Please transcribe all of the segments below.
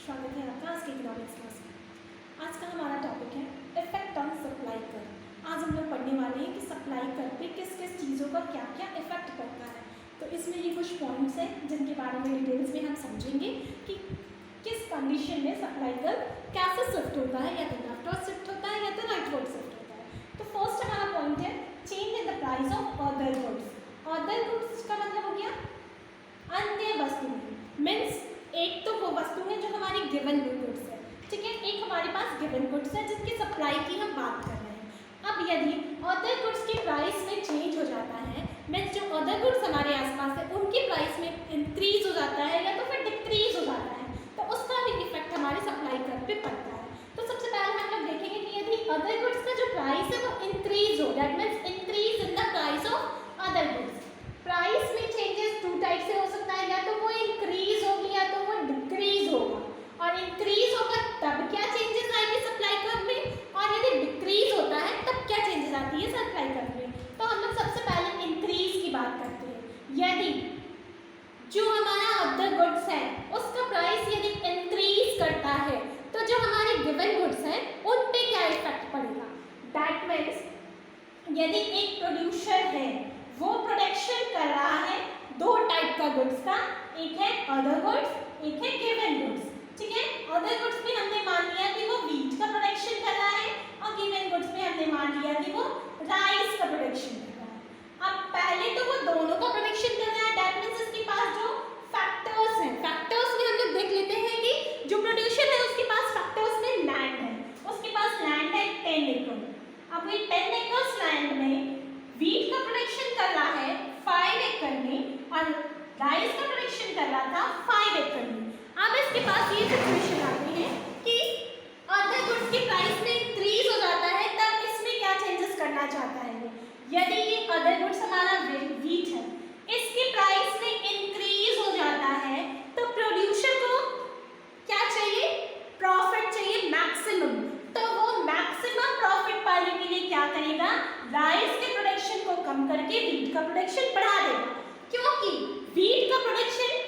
स्वागत है आपका आज के इकोनॉमिक्स क्लास में। आज का हमारा टॉपिक है इफेक्ट ऑन सप्लाई कर। आज हम लोग पढ़ने वाले हैं कि सप्लाई कर पे किस किस चीज़ों का क्या क्या इफेक्ट पड़ता है। तो इसमें ये कुछ पॉइंट्स हैं जिनके बारे में डिटेल्स में हम समझेंगे कि किस कंडीशन में सप्लाई कर कैसे शिफ्ट होता है, या तो लेफ्टवर्ड शिफ्ट होता है या तो राइटवर्ड शिफ्ट होता है। तो फर्स्ट हमारा पॉइंट है change in the price of other goods. Other goods का मतलब हो गया अन्य वस्तुएं, मीन्स एक तो वो वस्तु है जो हमारी गिवन गुड्स है, ठीक है। एक हमारे पास गिवन गुड्स है जिसकी सप्लाई की हम बात कर रहे हैं। अब यदि अदर गुड्स की प्राइस में चेंज हो जाता है, मीन्स जो अदर गुड्स हमारे आसपास है उनकी प्राइस में इंक्रीज हो जाता है या तो फिर डिक्रीज हो जाता है, तो उसका भी इफेक्ट हमारे सप्लाई कर पे पड़ता है। तो सबसे पहले हम लोग देखेंगे कि यदि अदर गुड्स का जो प्राइस है वो इंक्रीज हो, that means increase in the price of other goods. Price में चेंजेस टू टाइप से हो सकता है, या तो वो इंक्रीज होगी या तो वो डिक्रीज होगा। और इंक्रीज होगा तब क्या चेंजेस आएंगे सप्लाई कर्व में, और यदि डिक्रीज होता है तब क्या चेंजेस आती है सप्लाई कर्व में। तो हम लोग सबसे पहले इंक्रीज की बात करते हैं। यदि जो हमारा अदर गुड्स है उसका प्राइस यदि इंक्रीज करता है तो जो हमारे गिवन गुड्स हैं उन पे क्या इफेक्ट पड़ेगा। दैट मीन्स यदि एक प्रोड्यूसर है वो प्रोडक्शन कर रहा है दो टाइप का गुड्स का, एक है अदर गुड्स, एक है गिवन गुड्स, ठीक है। अदर गुड्स में हमने मान लिया कि वो व्हीट का प्रोडक्शन कर रहा है और गिवन गुड्स में हमने मान लिया कि वो राइस का प्रोडक्शन कर रहा है। अब पहले तो वो दोनों का प्रोडक्शन कर रहा है, दैट मीन्स इसके पास जो फैक्टर्स हैं, फैक्टर्स में हम लोग देख लेते हैं कि जो प्रोड्यूसर है उसके पास फैक्टर्स में लैंड है, उसके पास लैंड है 10 एकड़। अब ये 10 एकड़ लैंड में व्हीट का प्रोडक्शन कर रहा है 5 एकड़ में और राइस का प्रोडक्शन कर रहा था 5 एकड़ में। अब इसके पास ये सिचुएशन आती है कि अदर गुड्स की प्राइस में इंक्रीज हो जाता है, तब इसमें क्या चेंजेस करना चाहता है। यदि ये अदर गुड्स हमारा व्हीट है, इसकी प्राइस में इंक्रीज हो जाता है तो प्रोड्यूसर को क्या चाहिए, प्रॉफिट चाहिए मैक्सिमम। तो वो मैक्सिमम प्रॉफिट पाने के लिए क्या करेगा, राइस के प्रोडक्शन को कम करके व्हीट का प्रोडक्शन बढ़ा देगा, क्योंकि व्हीट का प्रोडक्शन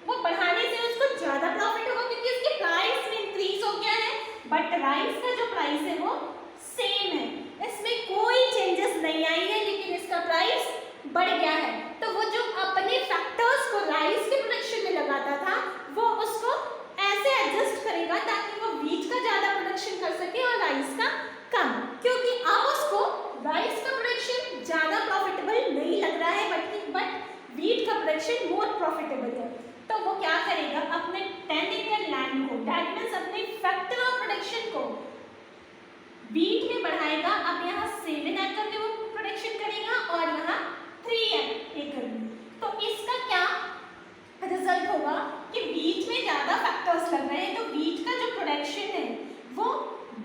वो बढ़ाने से उसको ज्यादा प्रॉफिट होगा क्योंकि उसकी प्राइस में इंक्रीज हो गया है। बट राइस का जो प्राइस है वो सेम है, इसमें कोई चेंजेस नहीं आई है, लेकिन इसका प्राइस बढ़ गया है। तो वो जो अपने फैक्टर्स को राइस के प्रोडक्शन में लगाता था वो उसको ऐसे एडजस्ट करेगा ताकि वो व्हीट का ज्यादा प्रोडक्शन कर सके और राइस का कम, क्योंकि अब उसको राइस का प्रोडक्शन ज्यादा प्रॉफिटेबल नहीं लग रहा है बट व्हीट का प्रोडक्शन मोर प्रॉफिटेबल है। तो वो क्या करेगा, अपने 10 एकड़ लैंड को, दैट मीन्स अपने फैक्टर ऑफ प्रोडक्शन को व्हीट में बढ़ाएगा। अब यहाँ 7 एकड़ में वो प्रोडक्शन करेगा और यहाँ 3 एकड़ में। तो इसका क्या रिजल्ट होगा कि व्हीट में ज्यादा फैक्टर्स लग रहे हैं तो व्हीट का जो प्रोडक्शन है वो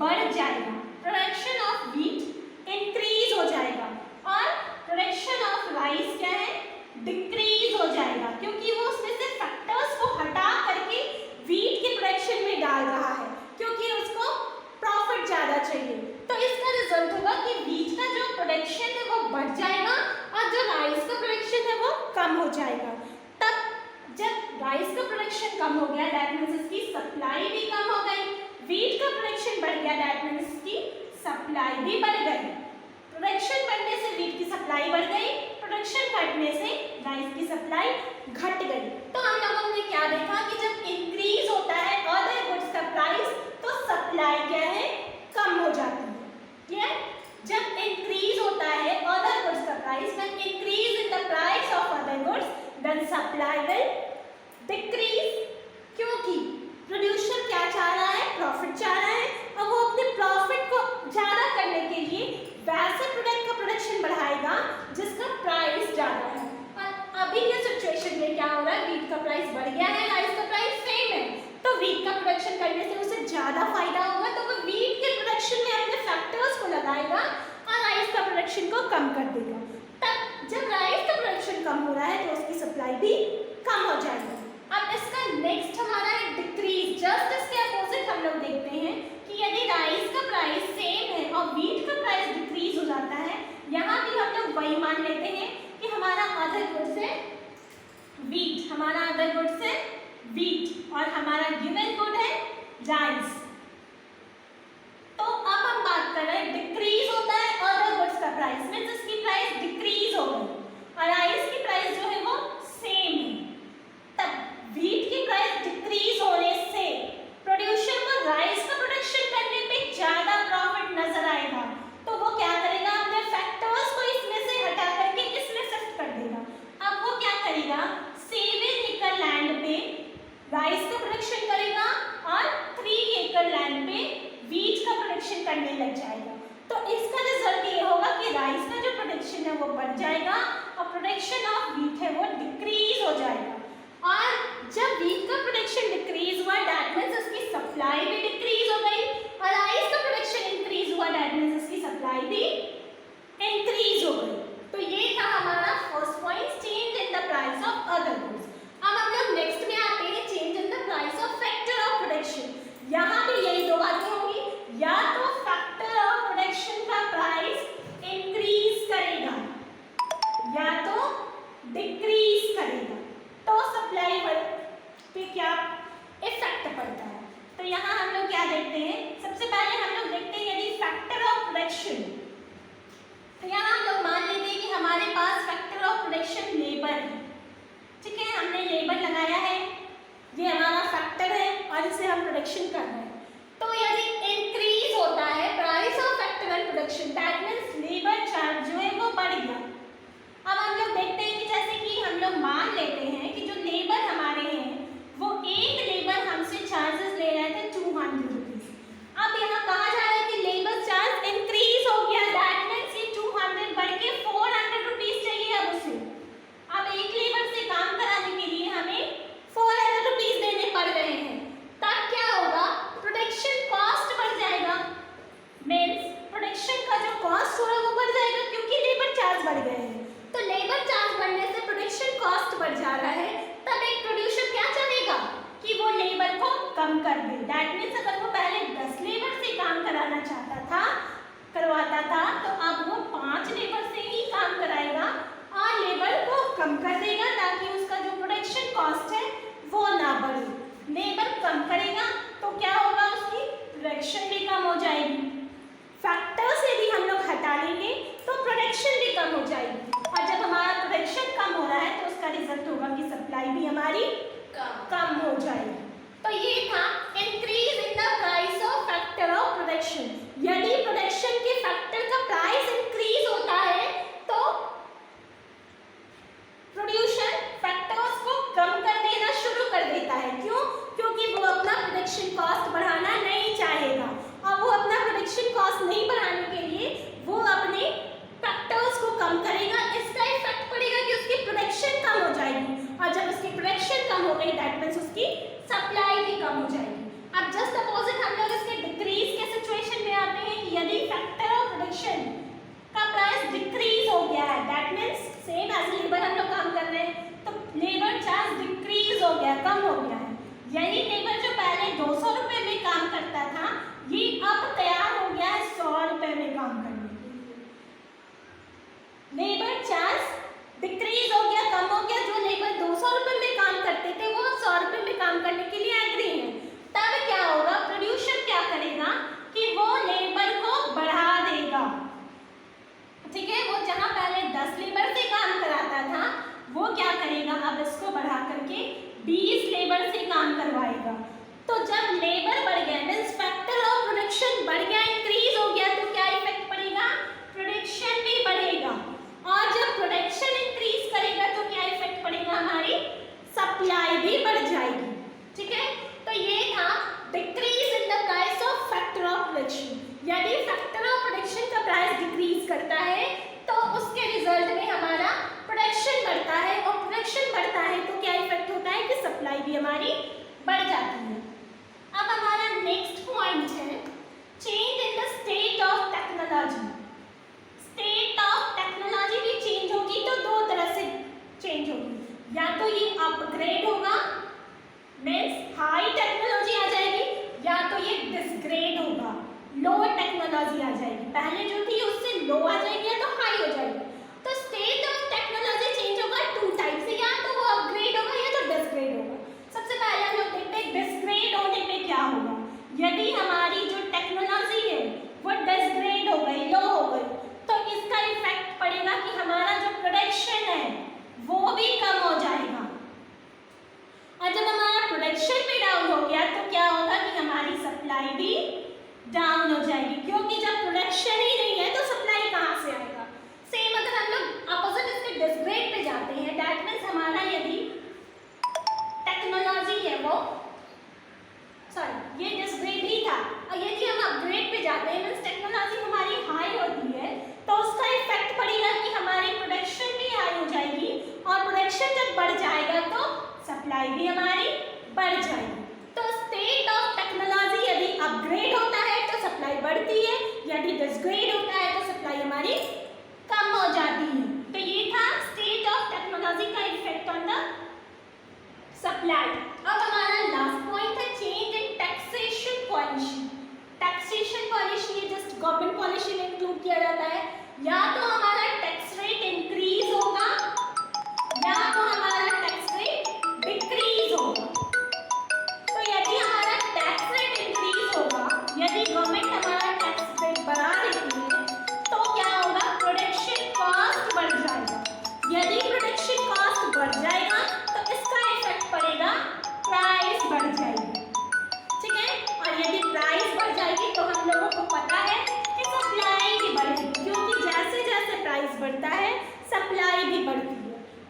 बढ़ जाएगा, प्रोडक्शन ऑफ व्हीट इंक्रीज हो जाएगा और प्रोडक्शन ऑफ राइस क्या है, डिक्रीज हो जाएगा, क्योंकि वो उसमें से फैक्टर्स को हटा करके व्हीट के प्रोडक्शन में डाल रहा है क्योंकि उसको प्रॉफिट ज्यादा चाहिए। तो इसका रिजल्ट होगा कि व्हीट का जो प्रोडक्शन है वो बढ़ जाएगा और जो राइस का प्रोडक्शन है वो कम हो जाएगा। तब जब राइस का प्रोडक्शन कम हो गया दैट मीन्स इसकी सप्लाई भी कम हो गई, व्हीट का प्रोडक्शन बढ़ गया दैट मीन्स इसकी सप्लाई भी बढ़ गई। प्रोडक्शन बढ़ने से व्हीट की सप्लाई बढ़ गई, प्रोडक्शन घटने से राइस की सप्लाई घट गई। तो हम लोगों ने क्या देखा कि जब इंक्रीज होता है अदर गुड्स का प्राइस तो सप्लाई क्या है, कम हो जाती है। क्लियर, जब इंक्रीज होता है अदर गुड्स का price, when increase in the price of other goods then supply will decrease, क्योंकि प्रोड्यूसर क्या चाह रहा है, प्रॉफिट चाह रहा है और वो अपने प्रॉफिट को ज्यादा करने के लिए वैसे प्रोडक्ट का प्रोडक्शन बढ़ाएगा जिसका प्राइस ज्यादा है। और अभी ये सिचुएशन में क्या हो रहा है, व्हीट का प्राइस बढ़ गया है, राइस का प्राइस सेम है, तो व्हीट का प्रोडक्शन करने से उसे ज्यादा फायदा होगा, तो वो व्हीट के प्रोडक्शन में अपने फैक्टर्स को लगाएगा और राइस का प्रोडक्शन को कम कर देगा। तब जब राइस का प्रोडक्शन कम हो रहा है तो उसकी सप्लाई भी कम हो जाएगी। अब इसका नेक्स्ट हमारा है डिक्रीज। जस्ट इसके अपोजिट हम लोग देखते हैं कि यदि राइस का प्राइस सेम है और व्हीट का प्राइस डिक्रीज हो जाता है, यहाँ भी हम लोग वही मान लेते हैं कि हमारा अदर गुड्स है व्हीट, हमारा अदर गुड्स है wheat और हमारा given good है rice। तो अब हम बात कर रहे हैं डिक्रीज होता है अदर गुड्स का प्राइस में, जिसकी प्राइस डिक्रीज हो गई और राइस की प्राइस जो है वो सेम है। तब व्हीट की प्राइस डिक्रीज होने से प्रोड्यूसर को राइस का प्रोडक्शन करने पे ज्यादा प्रॉफिट नजर आएगा, तो वो क्या करेगा, अपने फैक्टर्स को इसमें से हटा करके इसमें शिफ्ट कर देगा। अब वो क्या करेगा, 7 एकड़ लैंड पे राइस का प्रोडक्शन करेगा और 3 एकड़ लैंड पे व्हीट का प्रोडक्शन करने लग जाएगा। तो इसका रिजल्ट ये होगा कि राइस का जो प्रोडक्शन है वो बढ़ जाएगा और प्रोडक्शन ऑफ व्हीट है वो डिक्रीज हो जाएगा। और जब व्हीट का प्रोडक्शन डिक्रीज हुआ दैट मींस उसकी सप्लाई भी डिक्रीज हो गई और राइस का प्रोडक्शन इंक्रीज हुआ दैट मींस उसकी सप्लाई भी इंक्रीज हो गई। तो ये था हमारा first point, change in the price of other goods. अब हम लोग नेक्स्ट में आते हैं, change in the price of factor of production. यहाँ भी यही दो बातें होंगी, या तो फैक्टर ऑफ प्रोडक्शन का प्राइस इंक्रीज करेगा या तो डिक्रीज करेगा, तो सप्लाई पे क्या इफेक्ट पड़ता है। तो यहाँ हम लोग क्या देखते हैं, सबसे पहले हम लोग देखते हैं यदि फैक्टर ऑफ प्रोडक्शन, तो यहाँ हम लोग मान लेते हैं कि हमारे पास फैक्टर ऑफ प्रोडक्शन लेबर है, ठीक है, हमने लेबर लगाया है, ये हमारा फैक्टर है और इसे हम प्रोडक्शन कर रहे हैं। तो यदि इंक्रीज होता है price of factor and production that means labour charge जो है वो बढ़ गया। अब हम लोग देखते हैं कि जैसे कि हम लोग मान लेते हैं कि जो लेबर हमारे हैं वो एक लेबर हमसे चार्जेस ले रहे थे 200 रुपीज। अब यहाँ कहा जा रहा है कि लेबर चार्ज इंक्रीज हो गया दैट मींस ये 200 बढ़ के 400 रुपीज चाहिए अब उसे। अब एक लेबर से काम कराने के लिए हमें 400 रुपीज देने पड़ रहे हैं, तब क्या होगा, प्रोडक्शन कॉस्ट बढ़ जाएगा, मींस प्रोडक्शन का जो कॉस्ट होगा वो बढ़ जाएगा क्योंकि लेबर चार्ज बढ़ गए हैं। तो लेबर चार्ज बढ़ने से प्रोडक्शन कॉस्ट बढ़ जा रहा है, तब एक प्रोड्यूसर क्या चाहेगा कि वो लेबर को कम कर दे। दैट मींस अगर वो पहले 10 लेबर से काम कराना करवाता था तो अब वो 5 लेबर से ही काम कराएगा और लेबर को कम कर देगा ताकि उसका जो प्रोडक्शन कॉस्ट है वो ना बढ़े। लेबर कम करेगा तो क्या होगा, उसकी प्रोडक्शन भी कम हो जाएगी। फैक्टर्स यदि हम लोग हटा लेंगे तो प्रोडक्शन भी कम हो जाएगी और जब हमारा प्रोडक्शन कम हो रहा है तो उसका रिजल्ट होगा कि सप्लाई भी हमारी कम हो जाएगी। तो ये था increase in the price of factor of production. यदि प्रोडक्शन के फैक्टर का प्राइस इंक्रीज होता है तो प्रोड्यूसर फैक्टर्स को कम कर देना शुरू कर देता है। क्यों? क्योंकि वो अपना प्रोडक्शन कॉस्ट बढ़ाना नहीं चाहेगा। अब वो अपना प्रोडक्शन कॉस्ट नहीं बढ़ाने के लिए वो अपने फैक्टर्स को कम करेगा। इसका इफेक्ट पड़ेगा कि उसकी प्रोडक्शन कम हो जाएगी और जब उसकी प्रोडक्शन कम हो गई दैट मींस उसकी सप्लाई भी कम हो जाएगी। अब जस्ट अपोजिट हम लोग इसके डिक्रीज के सिचुएशन में आते हैं कि यदि फैक्टर ऑफ प्रोडक्शन का प्राइस डिक्रीज हो गया है that means same as labour हम लोग काम कर रहे हैं तो लेबर चार्ज डिक्रीज हो गया, कम हो गया है। यही लेबर जो पहले 200 रुपए में काम करता था ये अब तैयार हो गया है 100 रुपए में काम करने के लिए। लेबर चार्ज डिक्रीज हो गया, कम हो गया। जो लेबर 200 रुपए में काम करते थे वो 100 रुपए में काम करने के लिए एग्री है। तब क्या होगा, प्रोड्यूसर क्या करेगा कि वो लेबर को बढ़ा देगा, ठीक है। वो जहां पहले 10 लेबर से काम कराता था वो क्या करेगा, अब इसको बढ़ा करके 20 लेबर से काम करवाएगा। तो जब लेबर बढ़ गया मींस फैक्टर ऑफ प्रोडक्शन बढ़ गया, इंक्रीज हो गया, तो क्या इफेक्ट पड़ेगा, प्रोडक्शन भी बढ़ेगा और जब प्रोडक्शन इंक्रीज करेगा तो क्या इफेक्ट पड़ेगा, हमारी सप्लाई भी बढ़ जाएगी, ठीक है। तो ये था decrease in the price of factor of production. यदि फैक्टर ऑफ प्रोडक्शन का प्राइस डिक्रीज करता है तो उसके रिजल्ट में हमारा प्रोडक्शन बढ़ता है और प्रोडक्शन बढ़ता है तो क्या इफेक्ट होता है कि सप्लाई भी हमारी बढ़ जाती है। अब हमारा नेक्स्ट पॉइंट है change in the state of technology. State of technology भी चेंज होगी तो दो तरह से चेंज होगी, या तो ये अपग्रेड होगा मींस हाई टेक्नोलॉजी आ जाएगी, या तो ये डिसग्रेड होगा, लो टेक्नोलॉजी आ जाएगी। पहले जो थी उससे लो आ जाएगी या तो हाई हो जाएगी। तो स्टेट ऑफ टेक्नोलॉजी चेंज होगा 2 टाइप से, या तो वो अपग्रेड होगा या तो डिसग्रेड होगा। सबसे पहले सप्लाई भी हमारी बढ़ जाएगी। तो स्टेट ऑफ टेक्नोलॉजी यदि अपग्रेड होता है तो सप्लाई बढ़ती है, यदि डिसग्रेड होता है तो सप्लाई हमारी कम हो जाती है। तो ये था स्टेट ऑफ टेक्नोलॉजी का इफेक्ट ऑन द सप्लाई। अब हमारा लास्ट पॉइंट है change in taxation policy. Taxation policy ये जस्ट गवर्नमेंट पॉलिसी में इंक्लूड किया जाता है। या तो हमारा टैक्स रेट इंक्रीज होगा या तो हमारा टैक्स रेट डिक्रीज होगा। तो यदि हमारा टैक्स रेट इंक्रीज होगा, यदि गवर्नमेंट हमारा टैक्स रेट बढ़ा देती है तो क्या होगा, प्रोडक्शन कॉस्ट बढ़ जाएगा। यदि प्रोडक्शन कॉस्ट बढ़ जाएगा तो इसका इफेक्ट पड़ेगा, प्राइस बढ़ जाएगी, ठीक है। और यदि प्राइस बढ़ जाएगी तो हम लोगों को पता है कि सप्लाई भी बढ़ेगी, क्योंकि जैसे जैसे प्राइस बढ़ता है सप्लाई भी बढ़ती है।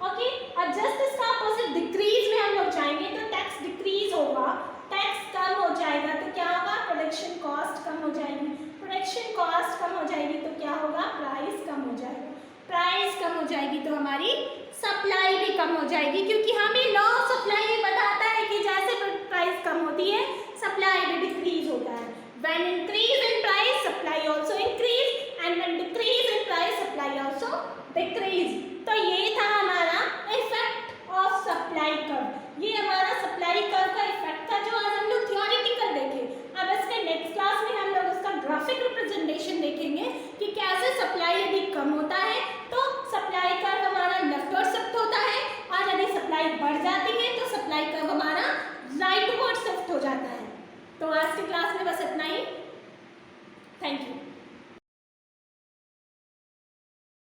ओके, और जस्ट इसका अपोजिट डिक्रीज में हम लोग जाएंगे तो टैक्स डिक्रीज होगा, टैक्स कम हो जाएगा तो क्या होगा, प्रोडक्शन कॉस्ट कम हो जाएगी। प्रोडक्शन कॉस्ट कम हो जाएगी तो क्या होगा, प्राइस कम हो जाएगा। प्राइस कम हो जाएगी तो हमारी सप्लाई भी कम हो जाएगी, क्योंकि हमें लॉ ऑफ सप्लाई भी बताता है कि जैसे प्राइस कम होती है सप्लाई भी डिक्रीज होता है। When increase in price, supply also increase, and when decrease in price, supply also decrease. तो ये था हमारा इफेक्ट ऑफ सप्लाई कर्व। ये हमारा सप्लाई कर्व का इफेक्ट था जो आज हम लोग थियोरेटिकल देखे। अब इसके नेक्स्ट क्लास में हम लोग उसका ग्राफिक रिप्रेजेंटेशन देखेंगे कि कैसे सप्लाई यदि कम होता है तो सप्लाई कर्व हमारा लेफ्ट और शिफ्ट होता है, और यदि सप्लाई बढ़ जाती है तो सप्लाई कर्व हमारा राइट वर्ड शिफ्ट हो जाता है। तो आज की क्लास में बस इतना ही। Thank you.